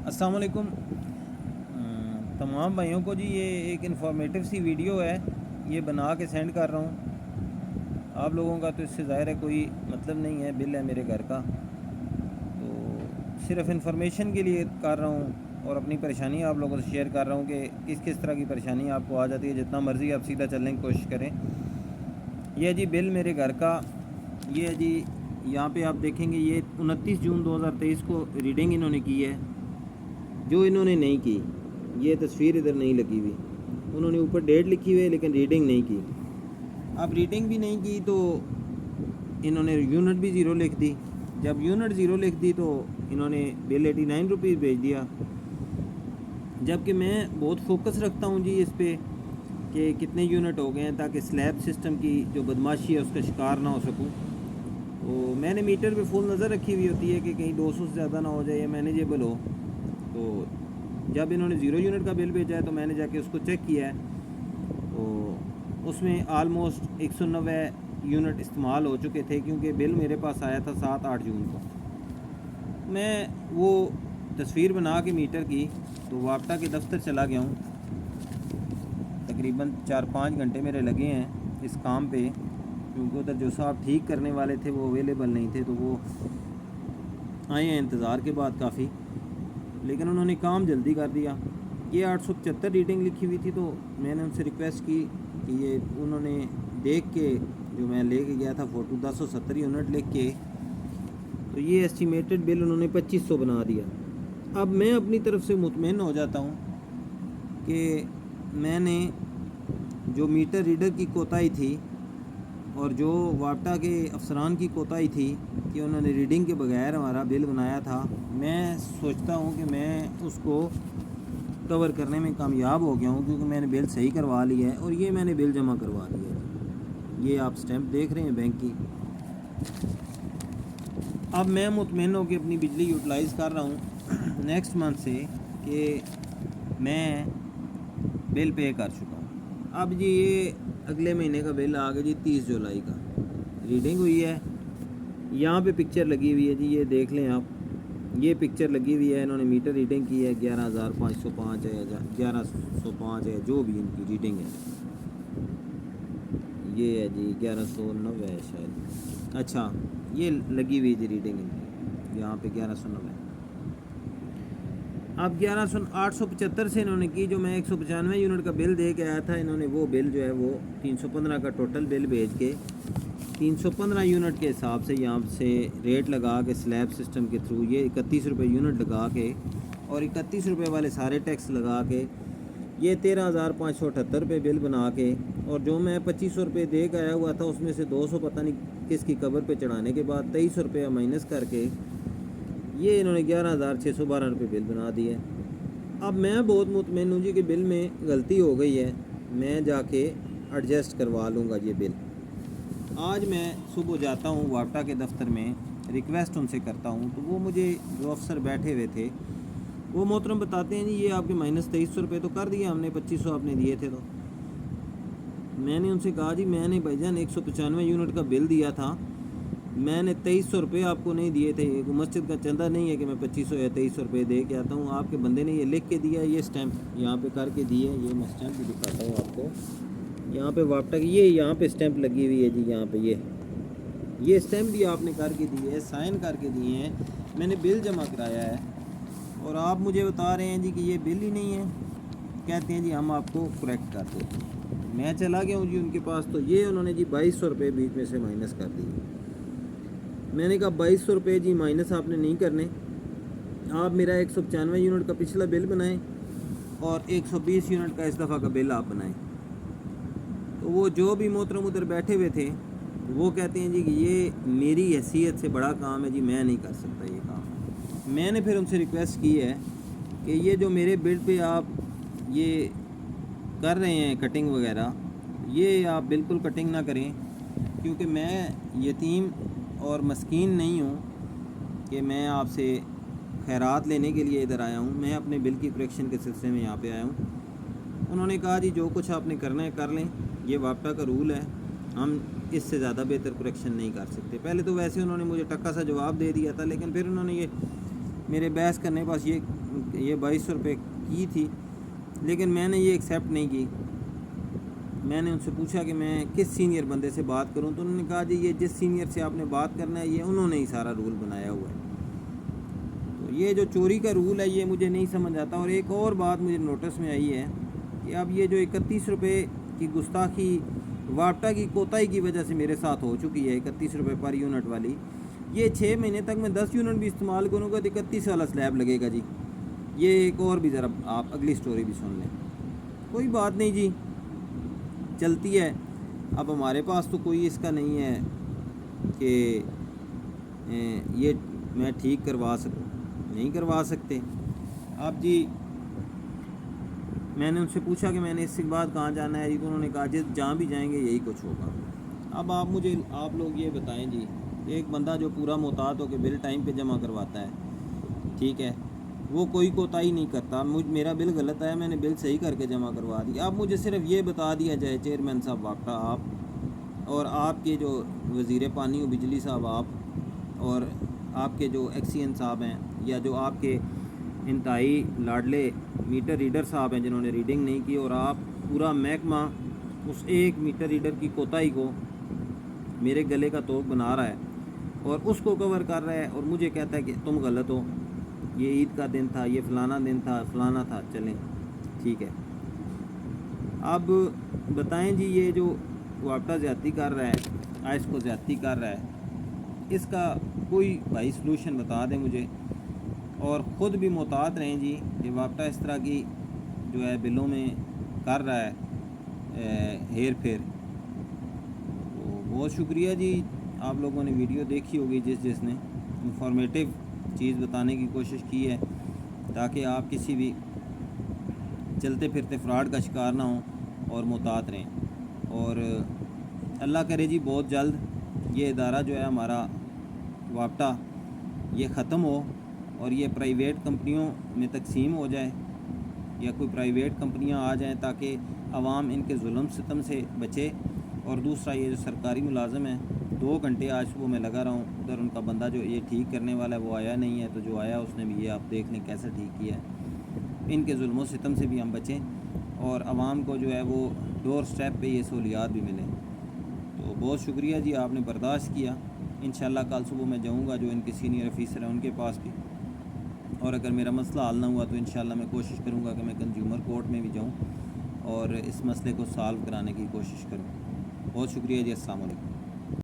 السلام علیکم تمام بھائیوں کو جی، یہ ایک انفارمیٹیو سی ویڈیو ہے، یہ بنا کے سینڈ کر رہا ہوں آپ لوگوں کا۔ تو اس سے ظاہر ہے کوئی مطلب نہیں ہے، بل ہے میرے گھر کا، تو صرف انفارمیشن کے لیے کر رہا ہوں اور اپنی پریشانی آپ لوگوں سے شیئر کر رہا ہوں کہ کس طرح کی پریشانی آپ کو آ جاتی ہے۔ جتنا مرضی آپ سیدھا چلنے کی کوشش کریں۔ یہ جی بل میرے گھر کا، یہ ہے جی، یہاں پہ آپ دیکھیں گے یہ 29 جون 2023 کو ریڈنگ انہوں نے کی ہے۔ جو انہوں نے نہیں کی، یہ تصویر ادھر نہیں لگی ہوئی، انہوں نے اوپر ڈیٹ لکھی ہوئی ہے لیکن ریڈنگ نہیں کی۔ اب ریڈنگ بھی نہیں کی تو انہوں نے یونٹ بھی زیرو لکھ دی۔ جب یونٹ زیرو لکھ دی تو انہوں نے بل 89 روپیز بھیج دیا، جبکہ میں بہت فوکس رکھتا ہوں جی اس پہ کہ کتنے یونٹ ہو گئے ہیں، تاکہ سلیب سسٹم کی جو بدماشی ہے اس کا شکار نہ ہو سکوں۔ تو میں نے میٹر پہ فل نظر رکھی ہوئی ہوتی ہے کہ کہیں 200 سے زیادہ نہ ہو جائے یا مینیجیبل ہو۔ تو جب انہوں نے 0 یونٹ کا بل بھیجا ہے تو میں نے جا کے اس کو چیک کیا ہے، تو اس میں آلموسٹ 190 یونٹ استعمال ہو چکے تھے، کیونکہ بل میرے پاس آیا تھا 7-8 جون کو۔ میں وہ تصویر بنا کے میٹر کی تو واپٹا کے دفتر چلا گیا ہوں۔ تقریباً 4-5 گھنٹے میرے لگے ہیں اس کام پہ، کیونکہ ادھر جو صاحب ٹھیک کرنے والے تھے وہ اویلیبل نہیں تھے، تو وہ آئے ہیں انتظار کے بعد کافی، لیکن انہوں نے کام جلدی کر دیا۔ یہ 875 ریڈنگ لکھی ہوئی تھی، تو میں نے ان سے ریکویسٹ کی کہ یہ انہوں نے دیکھ کے، جو میں لے کے گیا تھا فوٹو 1070 یونٹ لکھ کے، تو یہ ایسٹیمیٹڈ بل انہوں نے 2500 بنا دیا۔ اب میں اپنی طرف سے مطمئن ہو جاتا ہوں کہ میں نے جو میٹر ریڈر کی کوتاہی تھی اور جو واپٹا کے افسران کی کوتاہی تھی کہ انہوں نے ریڈنگ کے بغیر ہمارا بل بنایا تھا، میں سوچتا ہوں کہ میں اس کو کور کرنے میں کامیاب ہو گیا ہوں، کیونکہ میں نے بل صحیح کروا لیا ہے اور یہ میں نے بل جمع کروا لیا ہے۔ یہ آپ سٹیمپ دیکھ رہے ہیں بینک کی۔ اب میں مطمئن ہو کے اپنی بجلی یوٹیلائز کر رہا ہوں نیکسٹ منتھ سے کہ میں بل پے کر چکا ہوں۔ اب جی یہ اگلے مہینے کا بل آ گیا جی 30 جولائی کا، ریڈنگ ہوئی ہے، یہاں پہ پکچر لگی ہوئی ہے جی، یہ دیکھ لیں آپ، یہ پکچر لگی ہوئی ہے، انہوں نے میٹر ریڈنگ کی ہے 11505 ہے یا 1105 ہے، جو بھی ان کی ریڈنگ ہے۔ یہ ہے جی 1190 ہے شاید، اچھا یہ لگی ہوئی جی ریڈنگ ان کی، یہاں پہ 1190۔ اب 875 سے انہوں نے کی، جو میں 195 یونٹ کا بل دے کے آیا تھا، انہوں نے وہ بل جو ہے وہ 315 کا ٹوٹل بل بھیج کے 315 یونٹ کے حساب سے یہاں سے ریٹ لگا کے سلیب سسٹم کے تھرو یہ 31 روپے یونٹ لگا کے اور 31 روپے والے سارے ٹیکس لگا کے یہ 13,578 روپے بل بنا کے، اور جو میں 2500 روپے دے کے آیا ہوا تھا اس میں سے 200 پتہ نہیں کس کی قبر پہ چڑھانے کے بعد 2300 روپے مائنس کر کے یہ انہوں نے 11,612 روپے بل بنا دیے۔ اب میں بہت مطمئن ہوں جی کہ بل میں غلطی ہو گئی ہے، میں جا کے ایڈجسٹ کروا لوں گا یہ بل۔ آج میں صبح جاتا ہوں واپٹا کے دفتر میں، ریکویسٹ ان سے کرتا ہوں، تو وہ مجھے جو افسر بیٹھے ہوئے تھے وہ محترم بتاتے ہیں جی یہ آپ کے مائنس 2300 روپے تو کر دیا ہم نے، 2500 آپ نے دیے تھے۔ تو میں نے ان سے کہا جی میں نے بھائی جان 195 یونٹ کا بل دیا تھا، میں نے 2300 روپے آپ کو نہیں دیے تھے، ایک مسجد کا چندہ نہیں ہے کہ میں 2500 یا 2300 روپے دے کے آتا ہوں، آپ کے بندے نے یہ لکھ کے دیا، یہ سٹیمپ یہاں پہ کر کے دی ہے، یہ میں سٹیمپ بھی دکھاتا ہوں آپ کو، یہاں پہ واپٹا کی یہ یہاں پہ سٹیمپ لگی ہوئی ہے جی، یہاں پہ یہ سٹیمپ بھی آپ نے کر کے دی ہے، سائن کر کے دیے ہیں، میں نے بل جمع کرایا ہے، اور آپ مجھے بتا رہے ہیں جی کہ یہ بل ہی نہیں ہے، کہتے ہیں جی ہم آپ کو کریکٹ کر دیتے ہیں۔ میں چلا گیا ہوں جی ان کے پاس، تو یہ انہوں نے جی 2200 روپے بیچ میں سے مائنس کر دیے۔ میں نے کہا 2200 روپے جی مائنس آپ نے نہیں کرنے، آپ میرا 195 یونٹ کا پچھلا بل بنائیں اور 120 یونٹ کا اس دفعہ کا بل آپ بنائیں۔ تو وہ جو بھی محترم ادھر بیٹھے ہوئے تھے وہ کہتے ہیں جی کہ یہ میری حیثیت سے بڑا کام ہے جی، میں نہیں کر سکتا یہ کام۔ میں نے پھر ان سے ریکویسٹ کی ہے کہ یہ جو میرے بل پہ آپ یہ کر رہے ہیں کٹنگ وغیرہ، یہ آپ بالکل کٹنگ نہ کریں، کیونکہ میں یتیم اور مسکین نہیں ہوں کہ میں آپ سے خیرات لینے کے لیے ادھر آیا ہوں، میں اپنے بل کی کریکشن کے سلسلے میں یہاں پہ آیا ہوں۔ انہوں نے کہا جی جو کچھ آپ نے کرنا ہے کر لیں، یہ واپٹا کا رول ہے، ہم اس سے زیادہ بہتر کریکشن نہیں کر سکتے۔ پہلے تو ویسے انہوں نے مجھے ٹکا سا جواب دے دیا تھا، لیکن پھر انہوں نے یہ میرے بحث کرنے کے پاس یہ 2200 روپے کی تھی، لیکن میں نے یہ ایکسیپٹ نہیں کی۔ میں نے ان سے پوچھا کہ میں کس سینئر بندے سے بات کروں، تو انہوں نے کہا جی یہ جس سینئر سے آپ نے بات کرنا ہے یہ انہوں نے ہی سارا رول بنایا ہوا ہے۔ تو یہ جو چوری کا رول ہے یہ مجھے نہیں سمجھ آتا۔ اور ایک اور بات مجھے نوٹس میں آئی ہے کہ اب یہ جو 31 روپے کی گستاخی وابٹا کی کوتاہی کی وجہ سے میرے ساتھ ہو چکی ہے، 31 روپے پر یونٹ والی، یہ 6 مہینے تک میں 10 یونٹ بھی استعمال کروں گا تو 31 والا سلیب لگے گا جی۔ یہ ایک اور بھی ذرا آپ اگلی سٹوری بھی سن لیں۔ کوئی بات نہیں جی، چلتی ہے۔ اب ہمارے پاس تو کوئی اس کا نہیں ہے کہ یہ میں ٹھیک کروا سکوں، نہیں کروا سکتے۔ اب جی میں نے ان سے پوچھا کہ میں نے اس کے بعد کہاں جانا ہے جی، تو انہوں نے کہا جہاں بھی جائیں گے یہی کچھ ہوگا۔ اب آپ لوگ یہ بتائیں جی، ایک بندہ جو پورا محتاط ہو کے بل ٹائم پہ جمع کرواتا ہے، ٹھیک ہے، وہ کوئی کوتاہی نہیں کرتا، میرا بل غلط ہے میں نے بل صحیح کر کے جمع کروا دیا۔ اب مجھے صرف یہ بتا دیا جائے چیئرمین صاحب وابٹا آپ اور آپ کے جو وزیر پانی و بجلی صاحب آپ اور آپ کے جو ایکسین صاحب ہیں یا جو آپ کے انتہائی لاڈلے میٹر ریڈر صاحب ہیں جنہوں نے ریڈنگ نہیں کی، اور آپ پورا محکمہ اس ایک میٹر ریڈر کی کوتاہی کو میرے گلے کا توق بنا رہا ہے اور اس کو کور کر رہا ہے اور مجھے کہتا ہے کہ تم غلط ہو، یہ عید کا دن تھا، یہ فلانا دن تھا، فلانا تھا، چلیں ٹھیک ہے۔ اب بتائیں جی یہ جو وابٹا زیادتی کر رہا ہے، آئس کو زیادتی کر رہا ہے، اس کا کوئی بھائی سلوشن بتا دیں مجھے، اور خود بھی محتاط رہیں جی کہ وابٹا اس طرح کی جو ہے بلوں میں کر رہا ہے ہیر پھیر۔ تو بہت شکریہ جی، آپ لوگوں نے ویڈیو دیکھی ہوگی جس نے انفارمیٹیو چیز بتانے کی کوشش کی ہے تاکہ آپ کسی بھی چلتے پھرتے فراڈ کا شکار نہ ہوں اور محتاط رہیں۔ اور اللہ کرے جی بہت جلد یہ ادارہ جو ہے ہمارا وابٹا یہ ختم ہو اور یہ پرائیویٹ کمپنیوں میں تقسیم ہو جائے یا کوئی پرائیویٹ کمپنیاں آ جائیں تاکہ عوام ان کے ظلم ستم سے بچے۔ اور دوسرا یہ جو سرکاری ملازم ہیں، 2 گھنٹے آج صبح میں لگا رہا ہوں، ادھر ان کا بندہ جو یہ ٹھیک کرنے والا ہے وہ آیا نہیں ہے، تو جو آیا اس نے بھی یہ آپ دیکھ لیں کیسے ٹھیک کیا ہے۔ ان کے ظلم و ستم سے بھی ہم بچیں اور عوام کو جو ہے وہ ڈور سٹیپ پہ یہ سہولیات بھی ملیں۔ تو بہت شکریہ جی، آپ نے برداشت کیا۔ انشاءاللہ کل صبح میں جاؤں گا جو ان کے سینئر آفیسر ہیں ان کے پاس بھی، اور اگر میرا مسئلہ حل نہ ہوا تو انشاءاللہ میں کوشش کروں گا کہ میں کنزیومر کورٹ میں بھی جاؤں اور اس مسئلے کو سالو کرانے کی کوشش کروں۔ بہت شکریہ جی، السلام علیکم۔